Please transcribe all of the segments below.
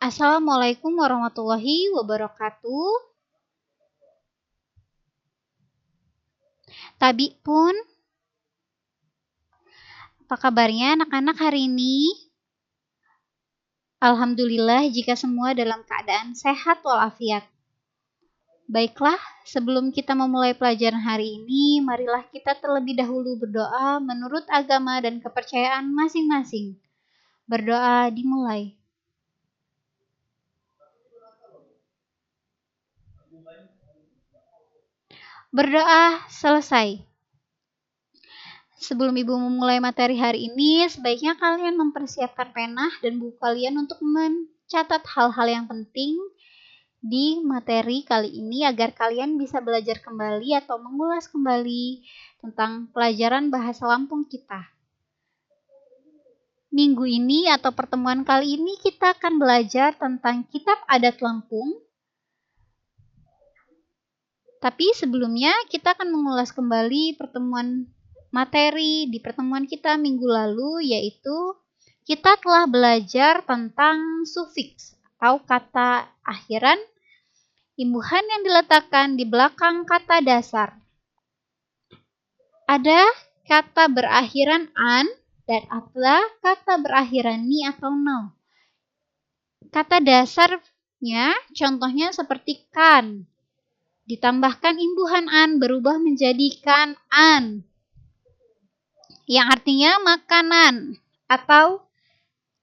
Assalamualaikum warahmatullahi wabarakatuh. Tabi pun, apa kabarnya anak-anak hari ini? Alhamdulillah jika semua dalam keadaan sehat walafiat. Baiklah, sebelum kita memulai pelajaran hari ini, marilah kita terlebih dahulu berdoa menurut agama dan kepercayaan masing-masing. Berdoa dimulai. Berdoa selesai. Sebelum Ibu memulai materi hari ini, sebaiknya kalian mempersiapkan pena dan buku kalian untuk mencatat hal-hal yang penting di materi kali ini agar kalian bisa belajar kembali atau mengulas kembali tentang pelajaran bahasa Lampung kita. Minggu ini atau pertemuan kali ini kita akan belajar tentang Kitab Adat Lampung. Tapi sebelumnya kita akan mengulas kembali materi di pertemuan kita minggu lalu, yaitu kita telah belajar tentang sufiks atau kata akhiran, imbuhan yang diletakkan di belakang kata dasar. Ada kata berakhiran an dan ada kata berakhiran ni atau nau. Kata dasarnya contohnya seperti kan, ditambahkan imbuhan an berubah menjadi kan an, yang artinya makanan, atau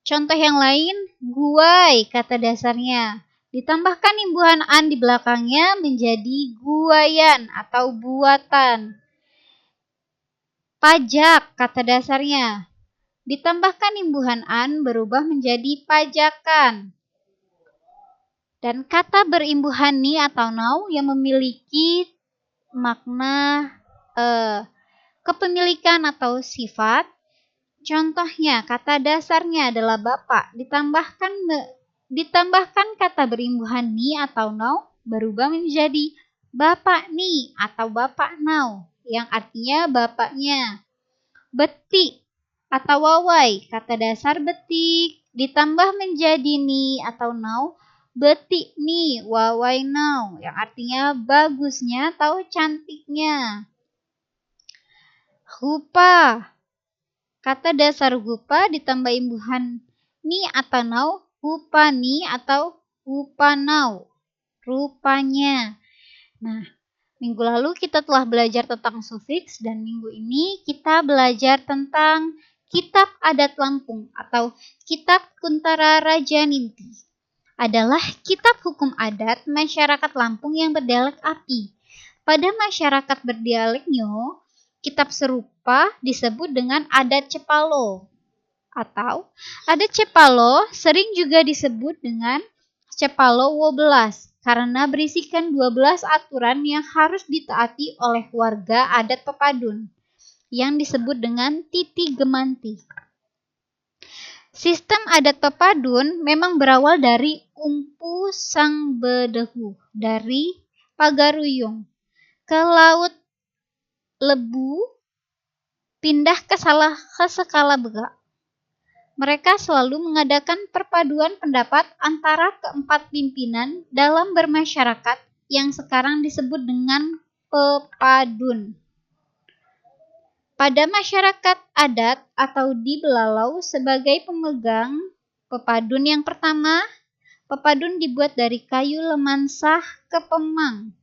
contoh yang lain, guai kata dasarnya. Ditambahkan imbuhan an di belakangnya menjadi guayan atau buatan. Pajak kata dasarnya. Ditambahkan imbuhan an berubah menjadi pajakan. Dan kata berimbuhan ni atau nau yang memiliki makna kepemilikan atau sifat. Contohnya, kata dasarnya adalah bapak, ditambahkan kata berimbuhan ni atau nau berubah menjadi bapak ni atau bapak nau, yang artinya bapaknya. Betik atau wawai, kata dasar betik, ditambah menjadi ni atau nau, betik ni, wawai nau, yang artinya bagusnya atau cantiknya. Rupa, kata dasar rupa ditambah imbuhan ni atau nau, rupani atau rupanau, rupanya. Nah, minggu lalu kita telah belajar tentang sufiks dan minggu ini kita belajar tentang Kitab Adat Lampung atau Kitab Kuntara Raja Ninti. Adalah kitab hukum adat masyarakat Lampung yang berdialek Api. Pada masyarakat berdialek Nyo, kitab serupa disebut dengan adat Cepalo, atau adat Cepalo sering juga disebut dengan Cepalo 12 karena berisikan 12 aturan yang harus ditaati oleh warga adat Pepadun yang disebut dengan Titi Gemanti. Sistem adat Pepadun memang berawal dari Umpu Sang Bedehu dari Pagaruyung ke Laut Lebu, pindah ke Sekala Bega. Mereka selalu mengadakan perpaduan pendapat antara keempat pimpinan dalam bermasyarakat yang sekarang disebut dengan Pepadun. Pada masyarakat adat atau di Belalau sebagai pemegang Pepadun yang pertama, Pepadun dibuat dari kayu lemansah kepemang,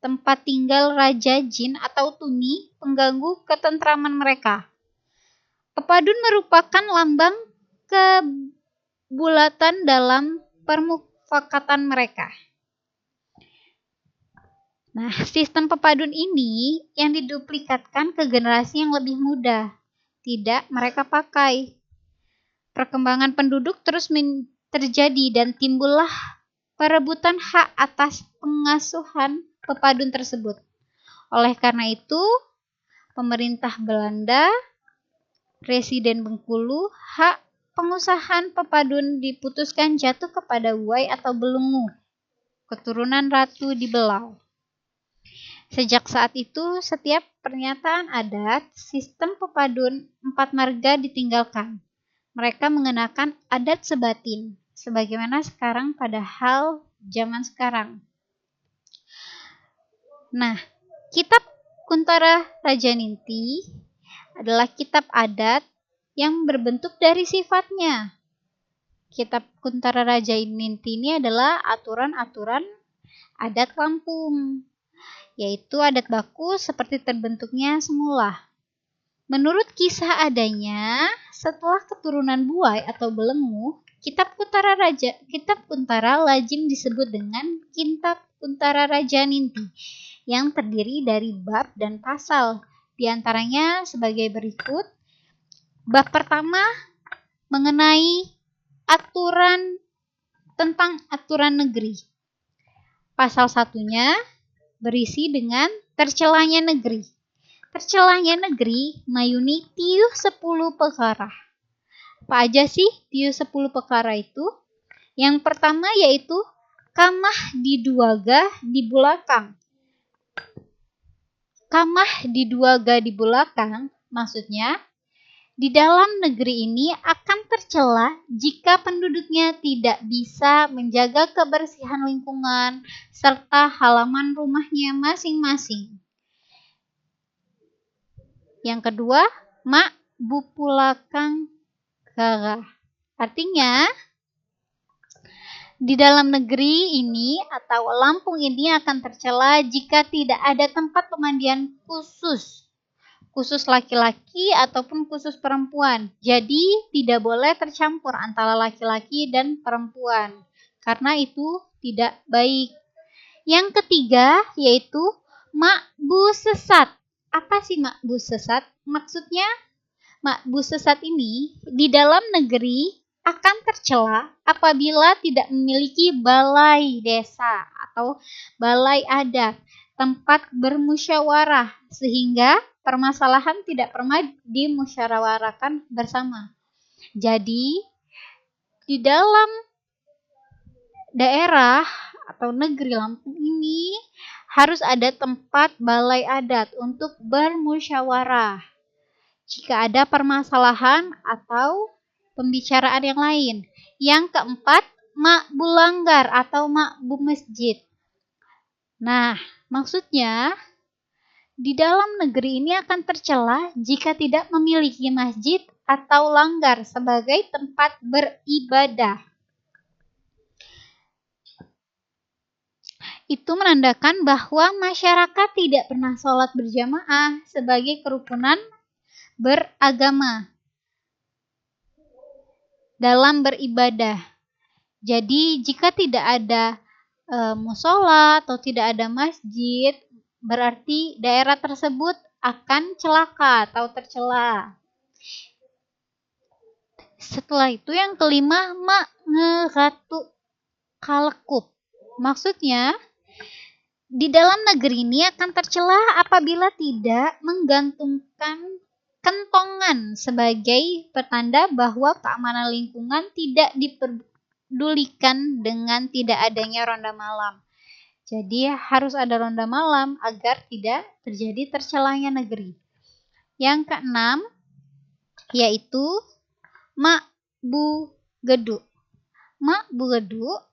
tempat tinggal Raja Jin atau Tuni, pengganggu ketentraman mereka. Pepadun merupakan lambang kebulatan dalam permufakatan mereka. Nah, sistem pepadun ini yang diduplikatkan ke generasi yang lebih muda. Tidak mereka pakai. Perkembangan penduduk terus terjadi dan timbullah perebutan hak atas pengasuhan pepadun tersebut. Oleh karena itu, pemerintah Belanda, Presiden Bengkulu, hak pengusahaan pepadun diputuskan jatuh kepada Uwai atau Belungu, keturunan Ratu di Belau. Sejak saat itu, setiap pernyataan adat, sistem pepadun 4 marga ditinggalkan. Mereka mengenakan adat sebatin, sebagaimana sekarang pada hal zaman sekarang. Nah, kitab Kuntara Raja Ninti adalah kitab adat yang berbentuk dari sifatnya. Kitab Kuntara Raja Ninti ini adalah aturan-aturan adat Lampung, yaitu adat baku seperti terbentuknya semula. Menurut kisah adanya, setelah keturunan Buai atau Belenggu, Kitab Kuntara lazim disebut dengan Kitab Kuntara Raja Ninti, yang terdiri dari bab dan pasal. Di antaranya sebagai berikut. Bab pertama mengenai tentang aturan negeri. Pasal satunya berisi dengan tercelanya negeri. Tercelanya negeri mayuni tiuh 10 perkara. Apa aja sih tiuh 10 perkara itu? Yang pertama yaitu kamah diduaga di belakang. Kamah diduaga di belakang maksudnya di dalam negeri ini akan tercela jika penduduknya tidak bisa menjaga kebersihan lingkungan serta halaman rumahnya masing-masing. Yang kedua, mak bupulakang gara. Artinya, di dalam negeri ini atau Lampung ini akan tercela jika tidak ada tempat pemandian khusus laki-laki ataupun khusus perempuan. Jadi, tidak boleh tercampur antara laki-laki dan perempuan, karena itu tidak baik. Yang ketiga, yaitu makbu sesat. Apa sih makbu sesat? Maksudnya, makbu sesat ini di dalam negeri akan tercela apabila tidak memiliki balai desa atau balai adat, tempat bermusyawarah, sehingga permasalahan tidak pernah dimusyawarahkan bersama. Jadi, di dalam daerah atau negeri Lampung ini harus ada tempat balai adat untuk bermusyawarah jika ada permasalahan atau pembicaraan yang lain. Yang keempat, makbu langgar atau makbu masjid. Nah, maksudnya di dalam negeri ini akan tercela jika tidak memiliki masjid atau langgar sebagai tempat beribadah. Itu menandakan bahwa masyarakat tidak pernah sholat berjamaah sebagai kerukunan beragama dalam beribadah. Jadi jika tidak ada musola atau tidak ada masjid, berarti daerah tersebut akan celaka atau tercela. Setelah itu yang kelima, ngeratu kalekup. Maksudnya di dalam negeri ini akan tercela apabila tidak menggantungkan kentongan sebagai pertanda bahwa keamanan lingkungan tidak diperdulikan dengan tidak adanya ronda malam. Jadi harus ada ronda malam agar tidak terjadi tercelanya negeri. Yang keenam yaitu makbu geduk. Makbu geduk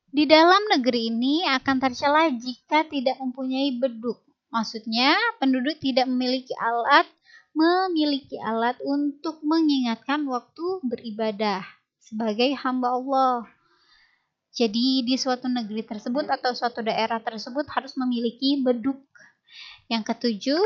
di dalam negeri ini akan tercela jika tidak mempunyai beduk. Maksudnya, penduduk tidak memiliki alat untuk mengingatkan waktu beribadah sebagai hamba Allah. Jadi, di suatu negeri tersebut atau suatu daerah tersebut harus memiliki beduk. Yang ketujuh,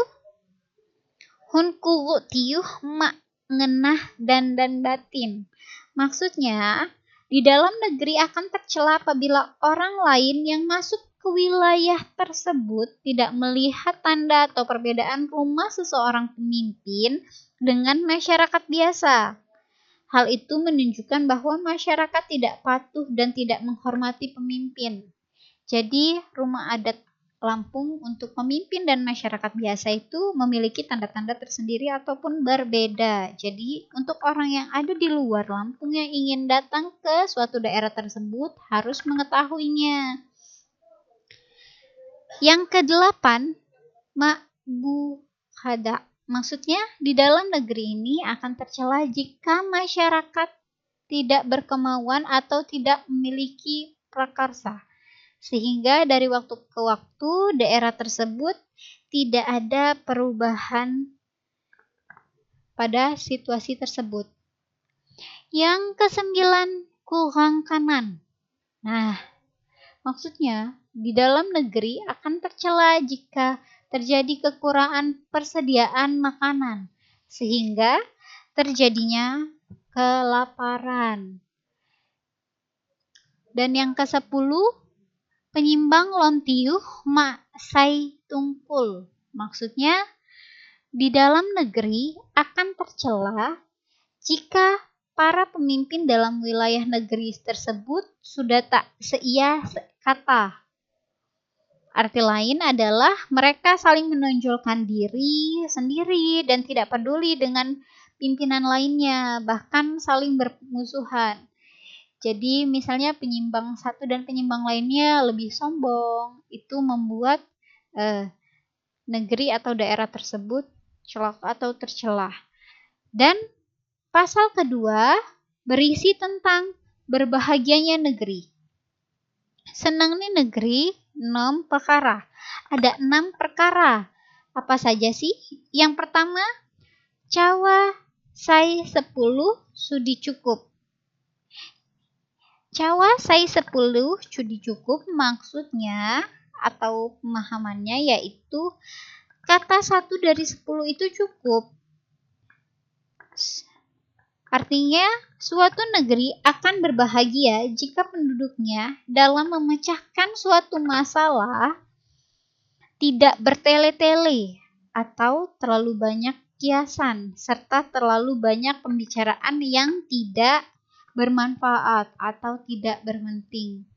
hun kugu tiuh mak ngenah dan batin. Maksudnya, di dalam negeri akan tercela apabila orang lain yang masuk ke wilayah tersebut tidak melihat tanda atau perbedaan rumah seseorang pemimpin dengan masyarakat biasa. Hal itu menunjukkan bahwa masyarakat tidak patuh dan tidak menghormati pemimpin. Jadi, rumah adat Lampung untuk pemimpin dan masyarakat biasa itu memiliki tanda-tanda tersendiri ataupun berbeda. Jadi, untuk orang yang ada di luar Lampung yang ingin datang ke suatu daerah tersebut harus mengetahuinya. Yang kedelapan, makbu khada. Maksudnya, di dalam negeri ini akan tercela jika masyarakat tidak berkemauan atau tidak memiliki prakarsa. Sehingga dari waktu ke waktu daerah tersebut tidak ada perubahan pada situasi tersebut. Yang kesembilan, kurang kanan. Nah, maksudnya di dalam negeri akan tercela jika terjadi kekurangan persediaan makanan, sehingga terjadinya kelaparan. Dan yang ke-10, penyimbang lontiuh mak sai tungkul. Maksudnya di dalam negeri akan tercela jika para pemimpin dalam wilayah negeri tersebut sudah tak seia kata. Arti lain adalah mereka saling menonjolkan diri sendiri dan tidak peduli dengan pimpinan lainnya, bahkan saling bermusuhan. Jadi misalnya penyimbang satu dan penyimbang lainnya lebih sombong, itu membuat negeri atau daerah tersebut celaka atau tercelah. Dan pasal kedua berisi tentang berbahagianya negeri. Senangnya negeri 6 perkara. Ada 6 perkara. Apa saja sih? Yang pertama, cawa sai 10 sudi cukup. Cawa sai 10 sudi cukup maksudnya atau pemahamannya yaitu kata 1 dari 10 itu cukup. Artinya, suatu negeri akan berbahagia jika penduduknya dalam memecahkan suatu masalah tidak bertele-tele atau terlalu banyak kiasan, serta terlalu banyak pembicaraan yang tidak bermanfaat atau tidak berpenting.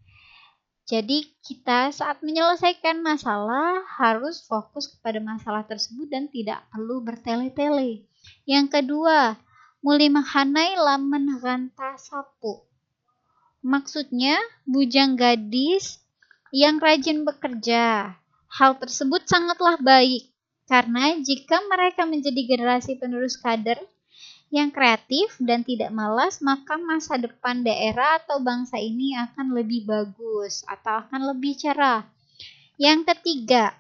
Jadi kita saat menyelesaikan masalah harus fokus kepada masalah tersebut dan tidak perlu bertele-tele. Yang kedua, muli menghanai lamen ranta sapu. Maksudnya bujang gadis yang rajin bekerja. Hal tersebut sangatlah baik karena jika mereka menjadi generasi penerus kader yang kreatif dan tidak malas, maka masa depan daerah atau bangsa ini akan lebih bagus atau akan lebih cerah. Yang ketiga,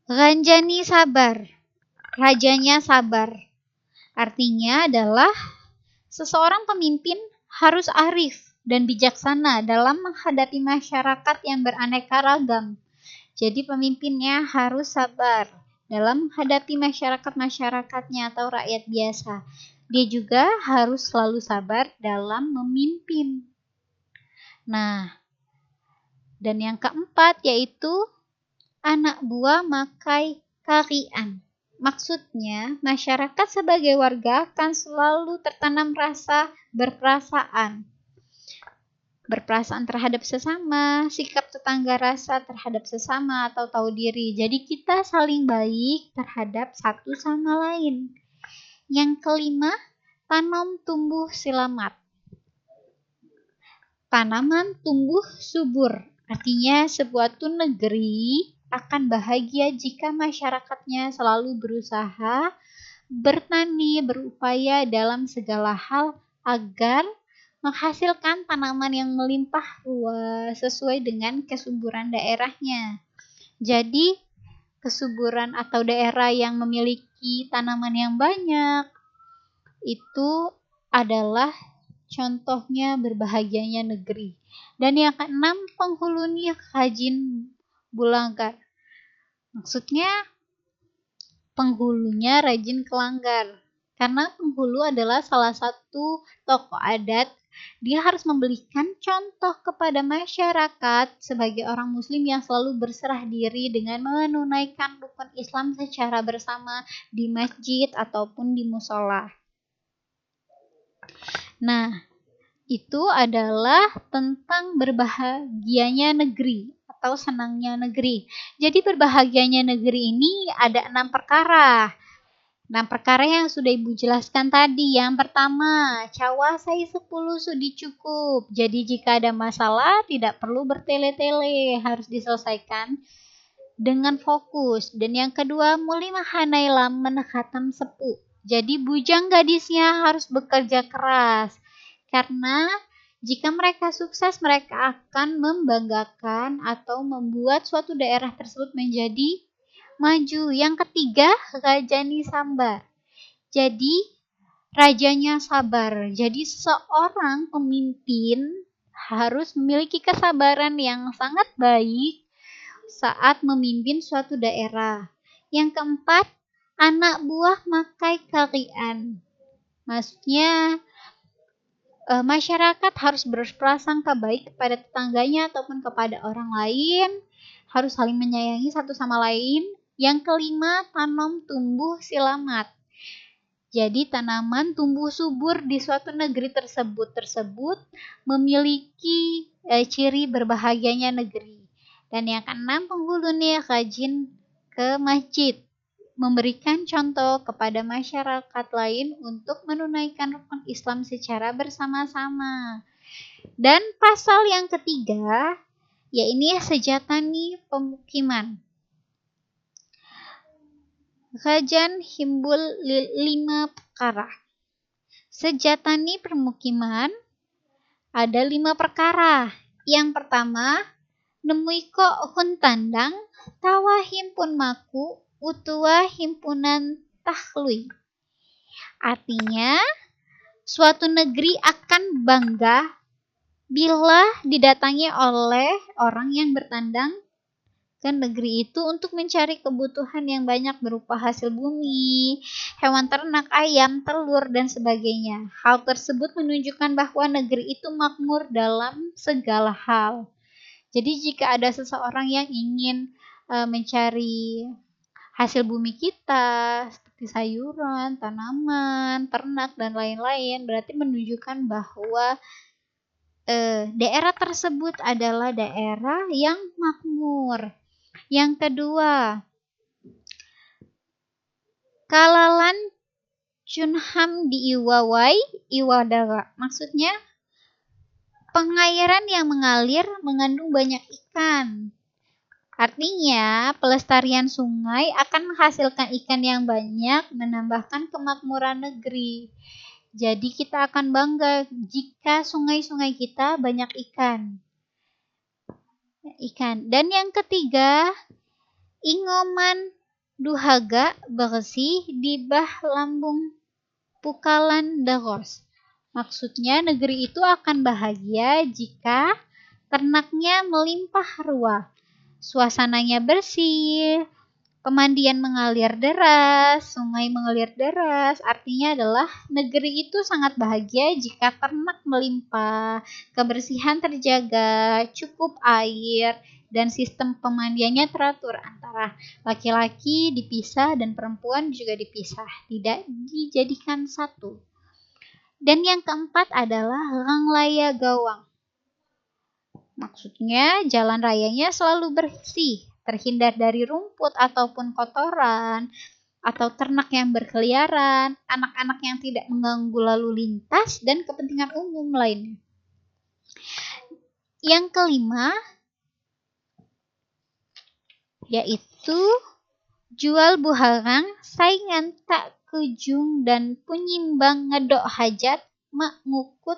ranjani sabar. Rajanya sabar. Artinya adalah seseorang pemimpin harus arif dan bijaksana dalam menghadapi masyarakat yang beraneka ragam. Jadi pemimpinnya harus sabar dalam menghadapi masyarakat-masyarakatnya atau rakyat biasa. Dia juga harus selalu sabar dalam memimpin. Nah, dan yang keempat yaitu anak buah makai karian. Maksudnya, masyarakat sebagai warga akan selalu tertanam rasa berperasaan terhadap sesama, sikap tetangga rasa terhadap sesama atau tahu diri. Jadi kita saling baik terhadap satu sama lain. Yang kelima, tanam tumbuh selamat. Tanaman tumbuh subur. Artinya suatu negeri akan bahagia jika masyarakatnya selalu berusaha bertani, berupaya dalam segala hal agar menghasilkan tanaman yang melimpah ruah sesuai dengan kesuburan daerahnya. Jadi, kesuburan atau daerah yang memiliki tanaman yang banyak itu adalah contohnya berbahagianya negeri. Dan yang keenam, penghulunya rajin bulanggar. Maksudnya, penghulunya rajin kelanggar. Karena penghulu adalah salah satu tokoh adat, dia harus memberikan contoh kepada masyarakat sebagai orang muslim yang selalu berserah diri dengan menunaikan rukun Islam secara bersama di masjid ataupun di musola. Nah, itu adalah tentang berbahagianya negeri atau senangnya negeri. Jadi berbahagianya negeri ini ada 6 perkara. 6 perkara yang sudah Ibu jelaskan tadi. Yang pertama, cawa sai 10 sudi cukup. Jadi jika ada masalah tidak perlu bertele-tele, harus diselesaikan dengan fokus. Dan yang kedua, muli mahanai lamen khatam sepu. Jadi bujang gadisnya harus bekerja keras. Karena jika mereka sukses, mereka akan membanggakan atau membuat suatu daerah tersebut menjadi maju. Yang ketiga, Rajani Sambar. Jadi, rajanya sabar. Jadi, seorang pemimpin harus memiliki kesabaran yang sangat baik saat memimpin suatu daerah. Yang keempat, anak buah makai kalian. Maksudnya, masyarakat harus berprasangka baik kepada tetangganya ataupun kepada orang lain, harus saling menyayangi satu sama lain. Yang kelima, tanam tumbuh silamat. Jadi tanaman tumbuh subur di suatu negeri tersebut memiliki ciri berbahagianya negeri. Dan yang keenam, penghulu nih rajin ke masjid, memberikan contoh kepada masyarakat lain untuk menunaikan rukun Islam secara bersama-sama. Dan pasal yang ketiga, ya ini sejatani pemukiman. Rajan himbul 5 perkara. Sejatani permukiman ada 5 perkara. Yang pertama, nemui kok hun tandang, tawa himpun maku, utua himpunan tahlui. Artinya, suatu negeri akan bangga bila didatangi oleh orang yang bertandang ke negeri itu untuk mencari kebutuhan yang banyak berupa hasil bumi, hewan ternak, ayam, telur, dan sebagainya. Hal tersebut menunjukkan bahwa negeri itu makmur dalam segala hal. Jadi jika ada seseorang yang ingin mencari hasil bumi kita, seperti sayuran, tanaman, ternak, dan lain-lain, berarti menunjukkan bahwa daerah tersebut adalah daerah yang makmur. Yang kedua, kalalan cunham di iwawai iwadara. Maksudnya, pengairan yang mengalir mengandung banyak ikan. Artinya, pelestarian sungai akan menghasilkan ikan yang banyak, menambahkan kemakmuran negeri. Jadi kita akan bangga jika sungai-sungai kita banyak ikan. Dan yang ketiga, ingoman duhaga bersih di bah lambung pukalan daros. Maksudnya negeri itu akan bahagia jika ternaknya melimpah ruah, suasananya bersih, pemandian mengalir deras, sungai mengalir deras. Artinya adalah negeri itu sangat bahagia jika ternak melimpah, kebersihan terjaga, cukup air, dan sistem pemandiannya teratur antara laki-laki dipisah dan perempuan juga dipisah, tidak dijadikan satu. Dan yang keempat adalah ranglaya gawang. Maksudnya jalan rayanya selalu bersih, terhindar dari rumput ataupun kotoran, atau ternak yang berkeliaran, anak-anak yang tidak mengganggu lalu lintas, dan kepentingan umum lainnya. Yang kelima, yaitu jual buharang, saingan tak kujung dan penyimbang ngedok hajat, mak ngukut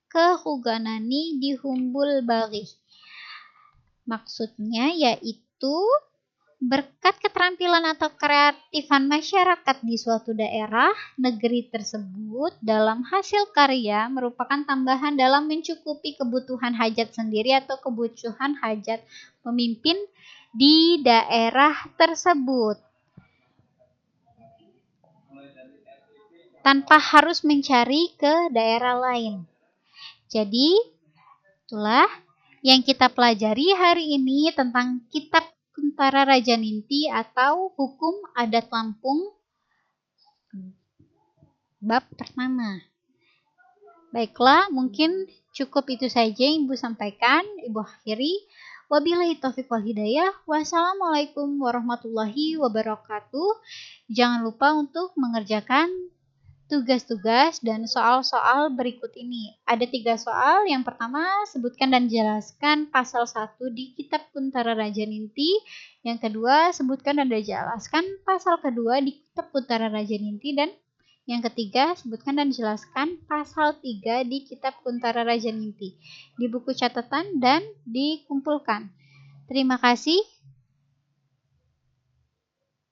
kehuganani di humbul bari. Maksudnya yaitu berkat keterampilan atau kreatifan masyarakat di suatu daerah, negeri tersebut dalam hasil karya merupakan tambahan dalam mencukupi kebutuhan hajat sendiri atau kebutuhan hajat pemimpin di daerah tersebut, tanpa harus mencari ke daerah lain. Jadi, itulah yang kita pelajari hari ini tentang Kitab Kuntara Raja Ninti atau Hukum Adat Lampung bab pertama. Baiklah, mungkin cukup itu saja yang Ibu sampaikan, Ibu akhiri. Wabillahi taufiq wal hidayah. Wassalamualaikum warahmatullahi wabarakatuh. Jangan lupa untuk mengerjakan tugas-tugas dan soal-soal berikut ini. Ada 3 soal. Yang pertama, sebutkan dan jelaskan pasal 1 di Kitab Kuntara Raja Ninti. Yang kedua, sebutkan dan jelaskan pasal kedua di Kitab Kuntara Raja Ninti. Dan Yang ketiga, sebutkan dan jelaskan pasal 3 di Kitab Kuntara Raja Nimpi di buku catatan dan dikumpulkan. Terima kasih.